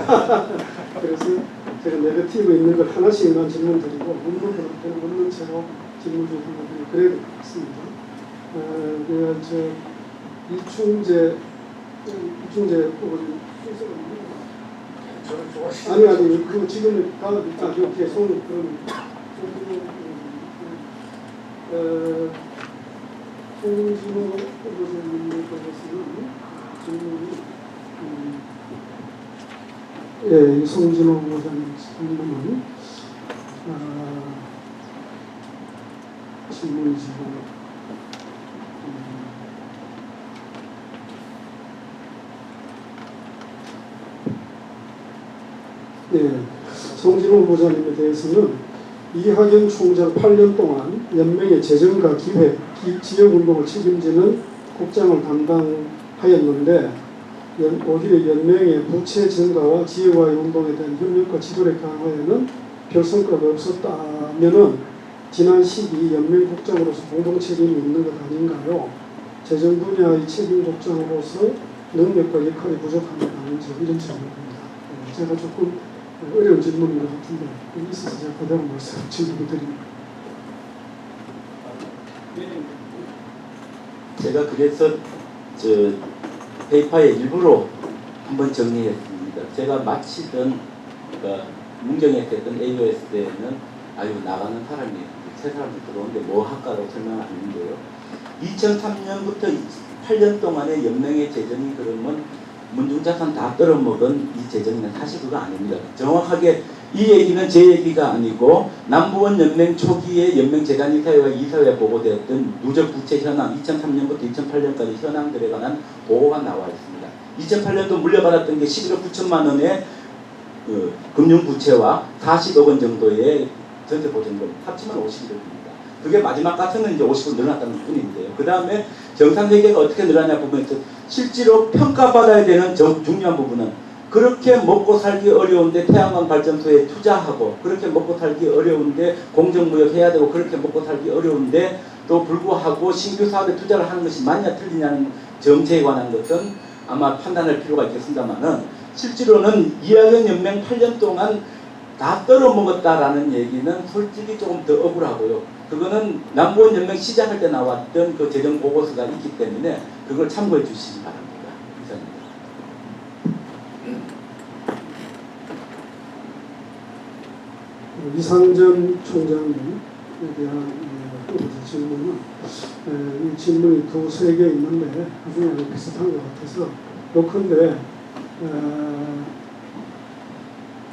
그래서 제가 네거티브 있는 걸 하나씩만 질문 드리고 없는 것들은 없는 채로 질문 좀 드리고 그래야 될 것 같습니다. 이충재 후보님 아니 그 지금 이렇게 손 그런 송진호 후보자님에 대해서는 질문이 예, 송진호 후보자님 질문은 질문이 지금 예, 송진호 후보자님에 대해서는 이학연 총장 8년 동안 연맹의 재정과 기획, 지역운동을 책임지는 국장을 담당하였는데 오히려 연맹의 부채 증가와 지역화의 운동에 대한 협력과 지도력 강화에는 별 성과가 없었다면은 지난 시기 연맹 국장으로서 공동 책임이 있는 것 아닌가요? 재정 분야의 책임 국장으로서 능력과 역할이 부족한 것 아닌지 이런 질문입니다. 제가 조금 어려운 질문인 것 같은데 있어서 제가 그대로 질문드립니다. 제가 그래서 페이퍼에 일부러 한번 정리했습니다. 제가 마치던 그러니까 문경에 했던 AOS 때는 아유 나가는 사람이 새 사람이 들어오는데 뭐 할까라고 설명을 했는데요. 2003년부터 8년 동안의 연맹의 재정이 그러면 문중자산 다 떨어먹은 이 재정은 사실 그거 아닙니다. 정확하게 이 얘기는 제 얘기가 아니고 남부원 연맹 초기에 연맹 재단이사회와 이사회에 보고되었던 누적 부채 현황 2003년부터 2008년까지 현황들에 관한 보고가 나와 있습니다. 2008년도 물려받았던 게 11억 9천만 원의 금융부채와 40억 원 정도의 전세보증금 합치면 51억입니다. 그게 마지막 가서는 이제 50억 늘어났다는 뿐인데요. 그 다음에 정상회계가 어떻게 늘어나냐 보면 실제로 평가받아야 되는 중요한 부분은 그렇게 먹고 살기 어려운데 태양광 발전소에 투자하고 그렇게 먹고 살기 어려운데 공정무역 해야 되고 그렇게 먹고 살기 어려운데 또 불구하고 신규 사업에 투자를 하는 것이 맞냐 틀리냐는 정책에 관한 것은 아마 판단할 필요가 있겠습니다만은 실제로는 이학연 연맹 8년 동안 다 떨어먹었다라는 얘기는 솔직히 조금 더 억울하고요. 그거는 남부원 연맹 시작할 때 나왔던 그 재정 보고서가 있기 때문에 그걸 참고해 주시기 바랍니다. 이상전 총장님에 대한 질문은 이 질문이 두세 개 있는데 그중에 비슷한 것 같아서 요컨대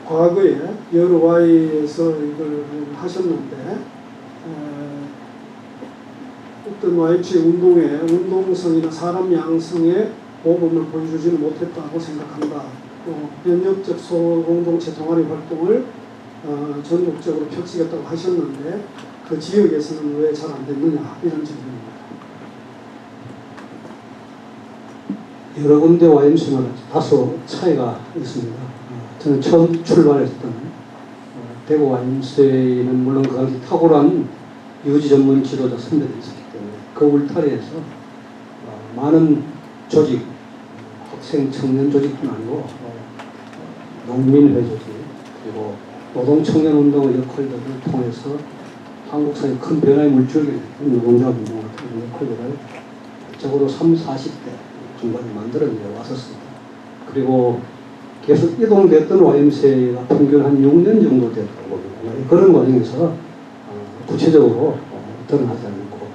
과거에 여러 Y에서 이걸 하셨는데 어떤 YH의 운동의 운동성이나 사람 양성의 모범을 보여주지는 못했다고 생각한다. 또 연역적 소공동체 동아리 활동을 전국적으로 펼치겠다고 하셨는데 그 지역에서는 왜 잘 안 됐느냐 이런 질문입니다. 여러 군데 YMC는 다소 차이가 있습니다. 저는 처음 출발했던 대구 YMC는 물론 그 당시 탁월한 유지 전문 지도자 선배들이 있었기 때문에 그 울타리에서 많은 조직, 학생 청년 조직뿐 아니고 농민회 조직 그리고 노동청년운동의 역할들을 통해서 한국 사회 큰 변화의 물줄기 노동자운동 같은 역할들을 적어도 30, 40대 중반에 만들어내 왔었습니다. 그리고 계속 이동됐던 YMCA가 평균 한 6년 정도 됐다고 봅니다. 그런 과정에서 구체적으로 드러나지 않고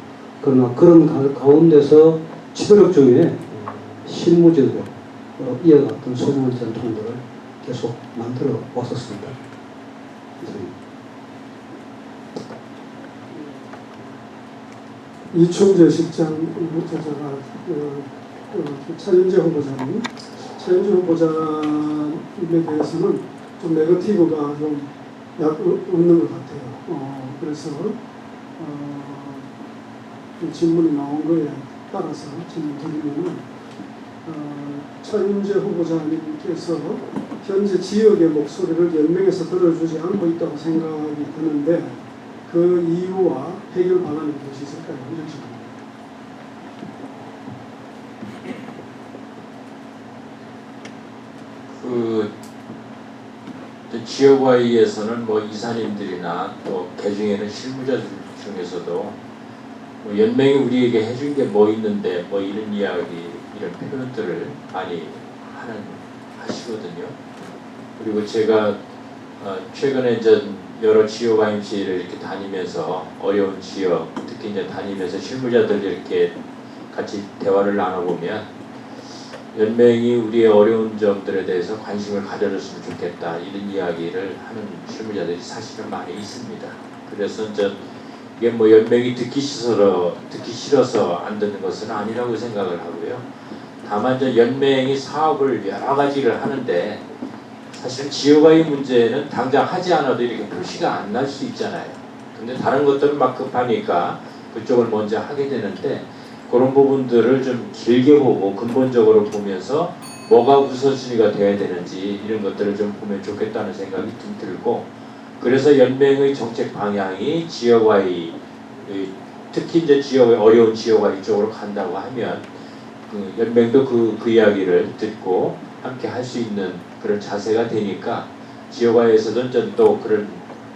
그러나 그런 가운데서 지도력 중에 실무적으로 이어갔던 소중한 전통들을 계속 만들어 왔었습니다. 이충재 실장 후보자가 차윤재 후보자님, 차윤재 후보자님에 대해서는 좀 네거티브가 좀 없는 것 같아요. 그래서 질문이 나온 거에 따라서 질문 드리면은 차윤재 후보자님께서 현재 지역의 목소리를 연맹에서 들어주지 않고 있다고 생각이 드는데 그 이유와 해결 방안이 무엇이 있을까요? 이런 식입니다. 지역화에서는 뭐 이사님들이나 또 개중에는 실무자들 중에서도 뭐 연맹이 우리에게 해준 게 뭐 있는데 뭐 이런 이야기 이런 표현들을 많이 하시거든요. 그리고 제가 최근에 이제 여러 지역 YMCA를 이렇게 다니면서 어려운 지역 특히 이제 다니면서 실무자들 이렇게 같이 대화를 나눠보면 연맹이 우리의 어려운 점들에 대해서 관심을 가져줬으면 좋겠다 이런 이야기를 하는 실무자들이 사실은 많이 있습니다. 그래서 이제 이게 뭐 연맹이 듣기 싫어서 안 듣는 것은 아니라고 생각을 하고요. 다만 이제 연맹이 사업을 여러 가지를 하는데 사실 지역화의 문제는 당장 하지 않아도 이렇게 표시가 안 날 수 있잖아요. 근데 다른 것들은 막 급하니까 그쪽을 먼저 하게 되는데 그런 부분들을 좀 길게 보고 근본적으로 보면서 뭐가 우선순위가 돼야 되는지 이런 것들을 좀 보면 좋겠다는 생각이 좀 들고 그래서 연맹의 정책 방향이 지역화의 특히 이제 지역의 어려운 지역화의 쪽으로 간다고 하면 그 연맹도 그 이야기를 듣고 함께 할 수 있는 그런 자세가 되니까 지역화에서도 또 그런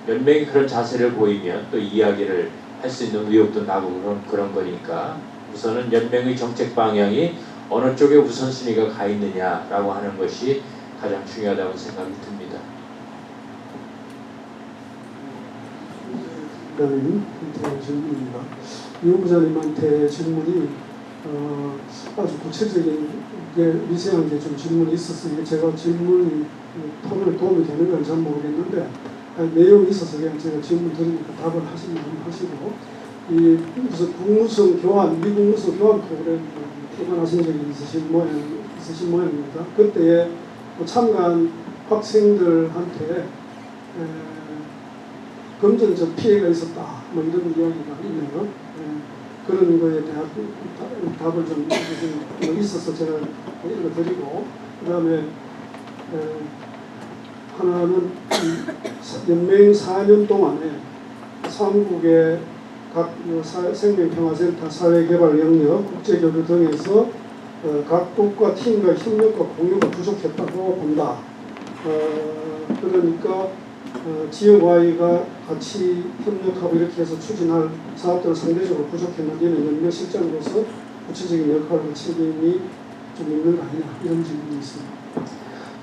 연맹이 그런 자세를 보이면 또 이야기를 할 수 있는 의욕도 나고 그런 거니까 우선은 연맹의 정책 방향이 어느 쪽에 우선순위가 가 있느냐라고 하는 것이 가장 중요하다고 생각이 듭니다. 질문입니다. 이 후보자님한테 질문이 아주 구체적인 게 미세한 게 좀 질문이 있었어요. 제가 질문이 토론에 도움이 되는 건 잘 모르겠는데 내용이 있어서 그냥 제가 질문 드리니까 답을 하시면 하시고 이 무슨 국무성 교환 미국무성 교환 프로그램 태관하신 적이 있으신 모양입니다. 그때에 참가한 학생들한테 금전적 피해가 있었다 뭐 이런 이야기가 있네요. 그런 거에 대한 답을 좀 있어서 제가 읽어드리고 그 다음에 하나는 연맹 4년 동안에 삼국의 각 생명평화센터 사회개발 영역 국제교류 등에서 각국과 팀과 협력과 공유가 부족했다고 본다. 그러니까 지역와의가 같이 협력하고 이렇게 해서 추진할 사업들은 상대적으로 부족했는데 연맹 실장으로서 구체적인 역할과 책임이 좀 있는 거 아니냐 이런 질문이 있습니다.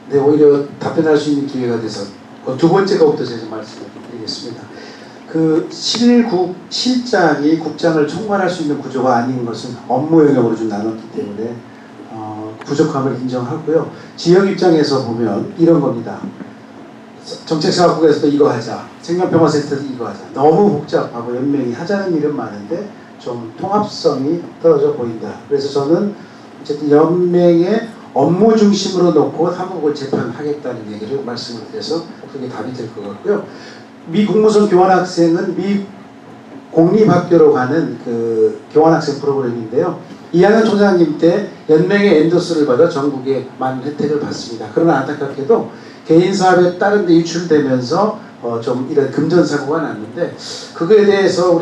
네, 오히려 답변할 수 있는 기회가 돼서 그 두 번째 거부터 제가 말씀을 드리겠습니다. 그 실장이 국장을 총괄할 수 있는 구조가 아닌 것은 업무 영역으로 좀 나눴기 때문에 부족함을 인정하고요. 지역 입장에서 보면 이런 겁니다. 정책사업국에서도 이거 하자, 생명평화센터도 이거 하자. 너무 복잡하고 연맹이 하자는 일은 많은데 좀 통합성이 떨어져 보인다. 그래서 저는 어쨌든 연맹의 업무 중심으로 놓고 사무국을 재편하겠다는 얘기를 말씀을 드려서 그게 답이 될 것 같고요. 미 국무성 교환학생은 미 공립학교로 가는 그 교환학생 프로그램인데요. 이하연 총장님 때 연맹의 엔도스를 받아 전국에 많은 혜택을 받습니다. 그러나 안타깝게도 개인 사업에 다른 데 유출되면서 좀 이런 금전사고가 났는데 그거에 대해서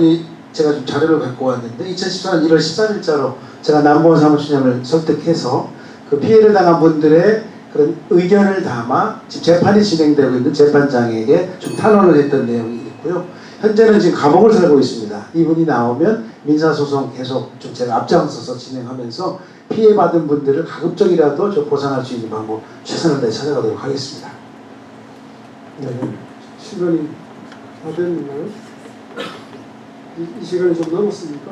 제가 좀 자료를 갖고 왔는데 2014년 1월 13일자로 제가 남보원 사무총장을 설득해서 그 피해를 당한 분들의 그런 의견을 담아 지금 재판이 진행되고 있는 재판장에게 좀 탄원을 했던 내용이 있고요. 현재는 지금 감옥을 살고 있습니다. 이분이 나오면 민사소송 계속 좀 제가 앞장서서 진행하면서 피해받은 분들을 가급적이라도 좀 보상할 수 있는 방법 최선을 다해 찾아가도록 하겠습니다. 네, 시간이 다 됐나요? 이 시간이 좀 남았습니까?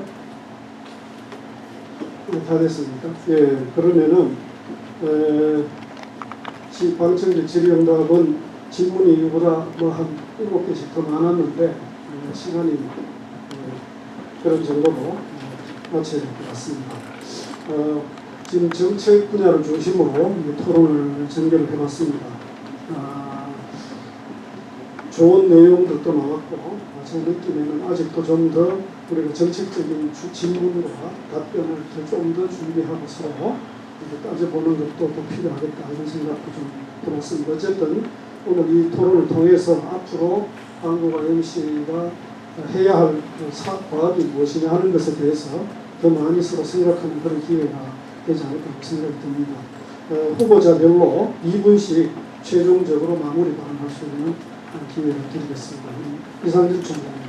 네, 다 됐습니까? 예, 그러면은 방청객 질의응답은 질문이 이보다 뭐 한 7개씩 더 많았는데 시간이 그런 정도로 마쳐야 될 것 같습니다. 지금 정책 분야를 중심으로 토론을 전개를 해봤습니다. 좋은 내용들도 나왔고 제 느낌에는 아직도 좀 더 우리가 정책적인 질문과 답변을 좀 더 준비하고 서로 따져보는 것도 더 필요하겠다 이런 생각도 좀 들었습니다. 어쨌든 오늘 이 토론을 통해서 앞으로 한국 YMCA가 해야 할 과업이 무엇이냐 하는 것에 대해서 더 많이 서로 생각하는 그런 기회가 되지 않을까 생각이 듭니다. 후보자별로 2분씩 최종적으로 마무리 발언할 수 있는 기회를 드리겠습니다. 이상진 총장입니다.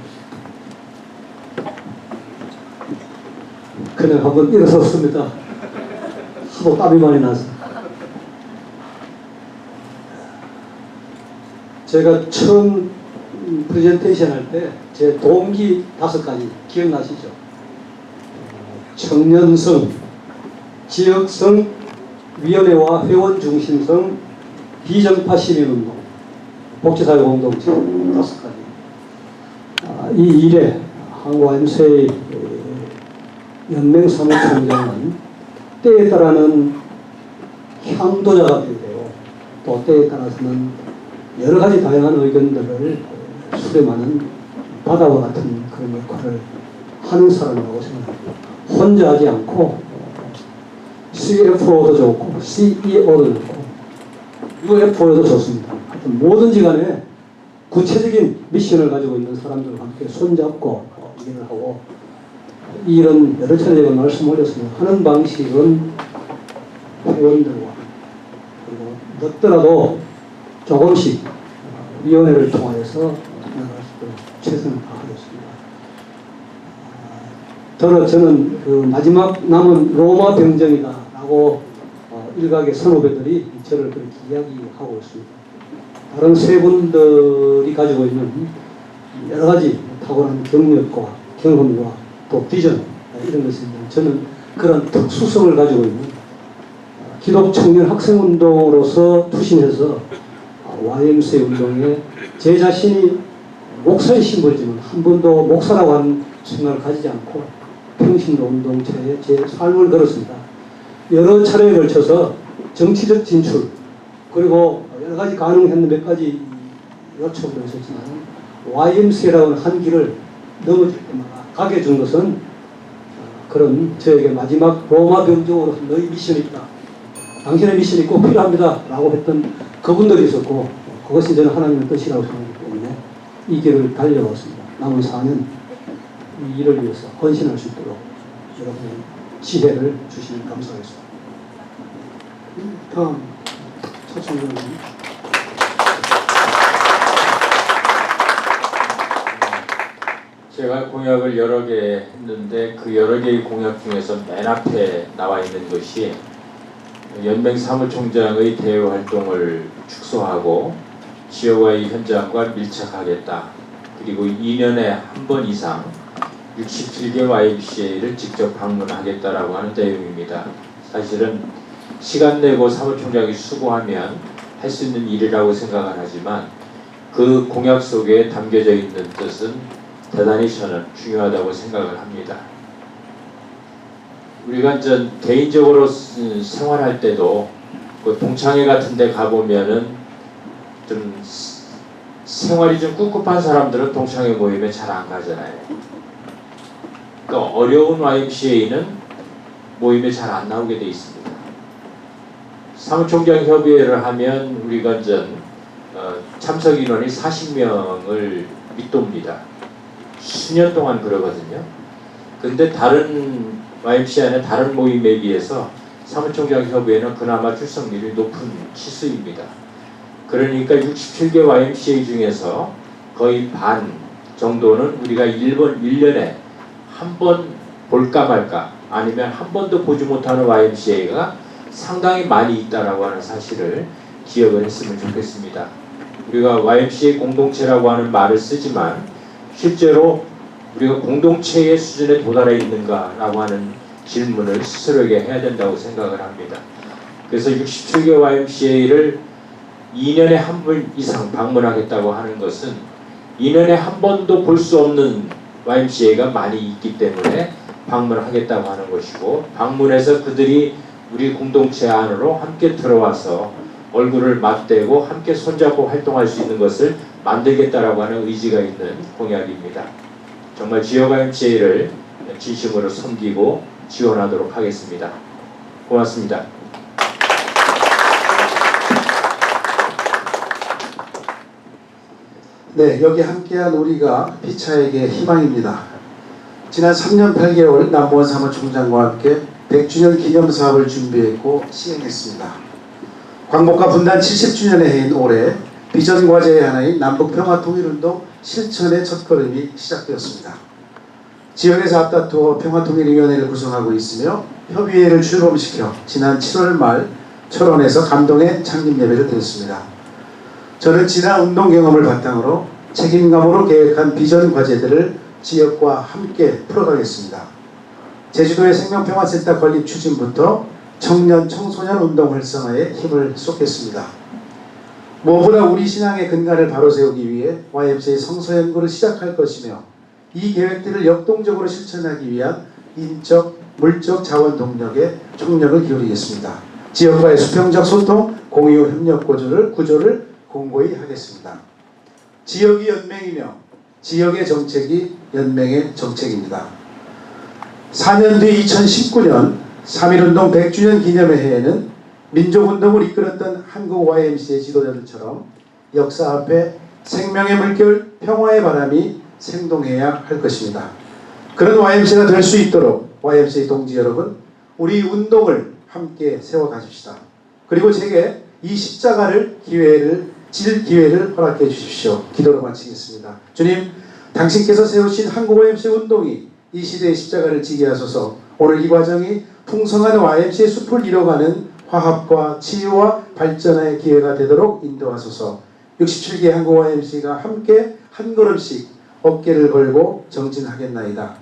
그냥 한번 일어섰습니다. 하도 땀이 많이 나서. 제가 처음 프레젠테이션 할 때 제 동기 5가지 기억나시죠? 청년성, 지역성, 위원회와 회원 중심성, 비정파 시민운동, 복지사회 공동체 5가지. 이 일에 한국와임새 연맹 사무총장은 때에 따라는 향도자가 되고 또 때에 따라서는 여러 가지 다양한 의견들을 수렴하는 바다와 같은 그런 역할을 하는 사람이라고 생각합니다. 혼자 하지 않고 CFO도 좋고 CEO도 좋고 UFO도 좋습니다. 하여튼 뭐든지 간에 구체적인 미션을 가지고 있는 사람들과 함께 손잡고 일을 하고 이런 여러 차례 제가 말씀 올렸습니다. 하는 방식은 회원들과 그리고 늦더라도 조금씩 위원회를 통해서 최선을 다하겠습니다. 더러 저는 그 마지막 남은 로마 병정이다라고 일각의 선후배들이 저를 그렇게 이야기하고 있습니다. 다른 세 분들이 가지고 있는 여러 가지 탁월한 경력과 경험과 또 비전 이런 것이 있는데 저는 그런 특수성을 가지고 있는 기독청년 학생운동으로서 투신해서 YMCA 운동에 제 자신이 목사의 신분이지만 한 번도 목사라고 하는 생각을 가지지 않고 평신도 운동체에 제 삶을 걸었습니다. 여러 차례에 걸쳐서 정치적 진출 그리고 여러 가지 가능했는 몇 가지 요청도 있었지만 YMCA라는 한 길을 넘어질 때마다 가게 해준 것은 그런 저에게 마지막 로마 병정으로 너희 미션이 있다. 당신의 미션이 꼭 필요합니다. 라고 했던 그분들이 있었고 그것이 저는 하나님의 뜻이라고 생각하기 때문에 이 길을 달려왔습니다. 남은 4년 이 일을 위해서 헌신할 수 있도록 여러분의 지혜를 주시면 감사하겠습니다. 다음 차 총장님. 제가 공약을 여러 개 했는데 그 여러 개의 공약 중에서 맨 앞에 나와 있는 것이 연맹 사무총장의 대외 활동을 축소하고 지역와의 현장과 밀착하겠다. 그리고 2년에 한 번 이상 67개 YMCA를 직접 방문하겠다라고 하는 내용입니다. 사실은 시간 내고 사무총장이 수고하면 할 수 있는 일이라고 생각을 하지만 그 공약 속에 담겨져 있는 뜻은 대단히 저는 중요하다고 생각을 합니다. 우리가 개인적으로 생활할 때도 그 동창회 같은 데 가보면은 좀 생활이 좀 꿉꿉한 사람들은 동창회 모임에 잘 안 가잖아요. 그러니까 어려운 YMCA는 모임에 잘 안 나오게 돼 있습니다. 사무총장 협의회를 하면 우리가 참석 인원이 40명을 밑돕니다. 수년 동안 그러거든요. 근데 다른 YMCA는 다른 모임에 비해서 사무총장 협의회는 그나마 출석률이 높은 치수입니다. 그러니까 67개 YMCA 중에서 거의 반 정도는 우리가 1년에 한 번 볼까 말까 아니면 한 번도 보지 못하는 YMCA가 상당히 많이 있다라고 하는 사실을 기억을 했으면 좋겠습니다. 우리가 YMCA 공동체라고 하는 말을 쓰지만 실제로 우리가 공동체의 수준에 도달해 있는가라고 하는 질문을 스스로에게 해야 된다고 생각을 합니다. 그래서 67개 YMCA를 2년에 한 번 이상 방문하겠다고 하는 것은 2년에 한 번도 볼 수 없는 YMCA가 많이 있기 때문에 방문하겠다고 하는 것이고 방문해서 그들이 우리 공동체 안으로 함께 들어와서 얼굴을 맞대고 함께 손잡고 활동할 수 있는 것을 만들겠다라고 하는 의지가 있는 공약입니다. 정말 지역 YMCA를 진심으로 섬기고 지원하도록 하겠습니다. 고맙습니다. 네, 여기 함께한 우리가 피차에게 희망입니다. 지난 3년 8개월 남보원 사무총장과 함께 100주년 기념사업을 준비했고 시행했습니다. 광복과 분단 70주년의 해인 올해 비전 과제의 하나인 남북평화통일운동 실천의 첫걸음이 시작되었습니다. 지역에서 앞다투어 평화통일위원회를 구성하고 있으며 협의회를 출범시켜 지난 7월 말 철원에서 감동의 창립 예배를 드렸습니다. 저는 지난 운동 경험을 바탕으로 책임감으로 계획한 비전 과제들을 지역과 함께 풀어가겠습니다. 제주도의 생명평화센터 건립 추진부터 청년, 청소년 운동 활성화에 힘을 쏟겠습니다. 무엇보다 우리 신앙의 근간을 바로 세우기 위해 YMCA 성서연구를 시작할 것이며 이 계획들을 역동적으로 실천하기 위한 인적, 물적 자원 동력에 총력을 기울이겠습니다. 지역과의 수평적 소통, 공유 협력 구조를 공고히 하겠습니다. 지역이 연맹이며 지역의 정책이 연맹의 정책입니다. 4년 뒤 2019년 3.1운동 100주년 기념의 해에는 민족운동을 이끌었던 한국 YMCA 지도자들처럼 역사 앞에 생명의 물결, 평화의 바람이 생동해야 할 것입니다. 그런 YMCA가 될 수 있도록 YMCA 동지 여러분, 우리 운동을 함께 세워가십시다. 그리고 제게 이 십자가를 질 기회를 허락해 주십시오. 기도로 마치겠습니다. 주님, 당신께서 세우신 한국 YMCA 운동이 이 시대의 십자가를 지게 하소서. 오늘 이 과정이 풍성한 YMCA 숲을 이뤄가는 화합과 치유와 발전의 기회가 되도록 인도하소서. 67개 한국 YMCA가 함께 한 걸음씩 어깨를 걸고 정진하겠나이다.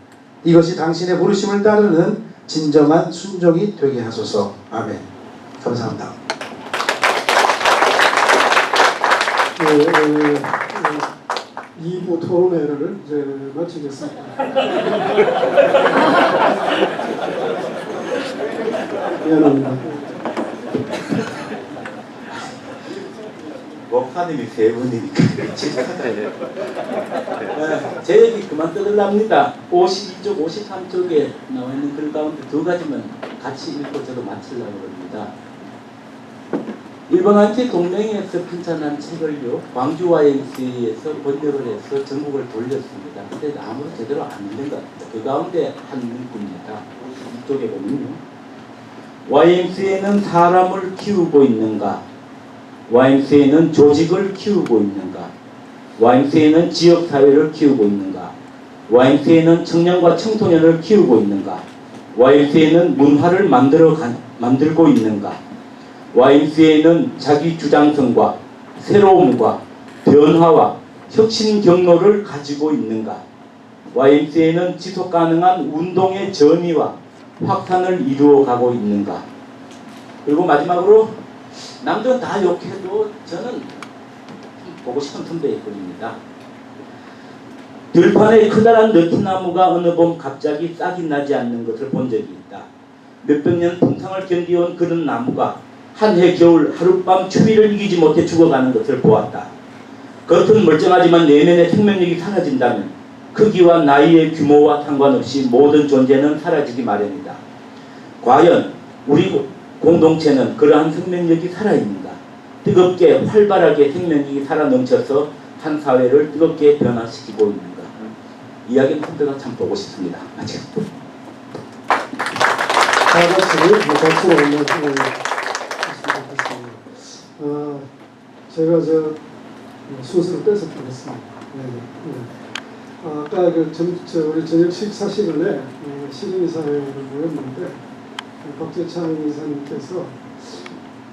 이것이 당신의 부르심을 따르는 진정한 순종이 되게 하소서. 아멘. 감사합니다. 2부 토론회를 이제 마치겠습니다. 미안합니다. 목사님이 세 분이니까 제 얘기 그만 뜯으랍니다. 52쪽, 53쪽에 나와 있는 글 가운데 두 가지만 같이 읽고 저도 마치려고 합니다. 일본 한치 동맹에서 편찬한 책을요, 광주 YMCA에서 번역을 해서 전국을 돌렸습니다. 근데 아무도 제대로 안 읽는 것 같아요. 그 가운데 한 문구입니다. 이쪽에 보면요, YMCA는 사람을 키우고 있는가? YMCA는 조직을 키우고 있는가? YMCA는 지역사회를 키우고 있는가? YMCA는 청년과 청소년을 키우고 있는가? YMCA는 문화를 만들고 있는가? YMCA는 자기 주장성과 새로움과 변화와 혁신 경로를 가지고 있는가? YMCA는 지속 가능한 운동의 전이와 확산을 이루어가고 있는가? 그리고 마지막으로 남들은 다 욕해도 저는 보고 싶은 선배일 뿐입니다. 들판에 커다란 느티나무가 어느 봄 갑자기 싹이 나지 않는 것을 본 적이 있다. 몇백 년 풍상을 견디온 그런 나무가 한 해 겨울 하룻밤 추위를 이기지 못해 죽어가는 것을 보았다. 겉은 멀쩡하지만 내면의 생명력이 사라진다면 크기와 나이의 규모와 상관없이 모든 존재는 사라지기 마련이다. 과연 우리 공동체는 그러한 생명력이 살아있는가? 뜨겁게 활발하게 생명력이 살아 넘쳐서 한 사회를 뜨겁게 변화시키고 있는가? 이야기는 선배가 참 보고 싶습니다. 마치겠습니다. 다 같이 박수로 올려주고 제가 순서를 뺏어 드렸습니다. 아까 우리 저녁 식사 시간에 시민사회를 모였는데 박재창 이사님께서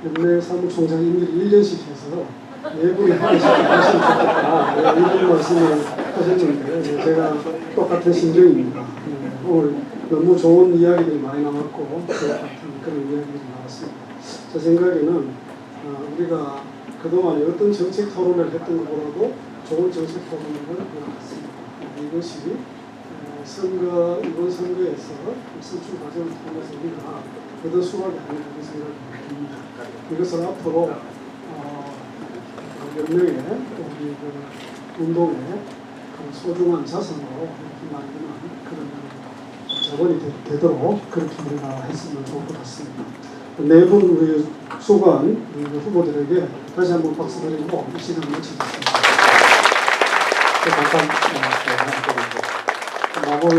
연맹 사무총장 임기를 1년씩 해서 4분이 하나씩 하시면 좋겠다 이런 말씀을 하셨는데 제가 똑같은 심정입니다. 오늘 너무 좋은 이야기들이 많이 나왔고 같은 그런 이야기들이 나왔습니다. 제 생각에는 우리가 그동안에 어떤 정책 토론을 했던 것보다도 좋은 정책 토론을 한 것 같습니다. 이것이 이번 선거에서 선출 과정을 통해서 우리가 얻은 수확이 아니라 그런 생각이 듭니다. 이것을 앞으로 연맹의 우리 운동의 소중한 자산으로 이렇게 만드는 그런 자본이 되도록 그렇게 우리가 했으면 좋을 것 같습니다. 4분 우리 수고한 후보들에게 다시 한번 박수 드리고 이 시간을 마치겠습니다. 잠깐 마무리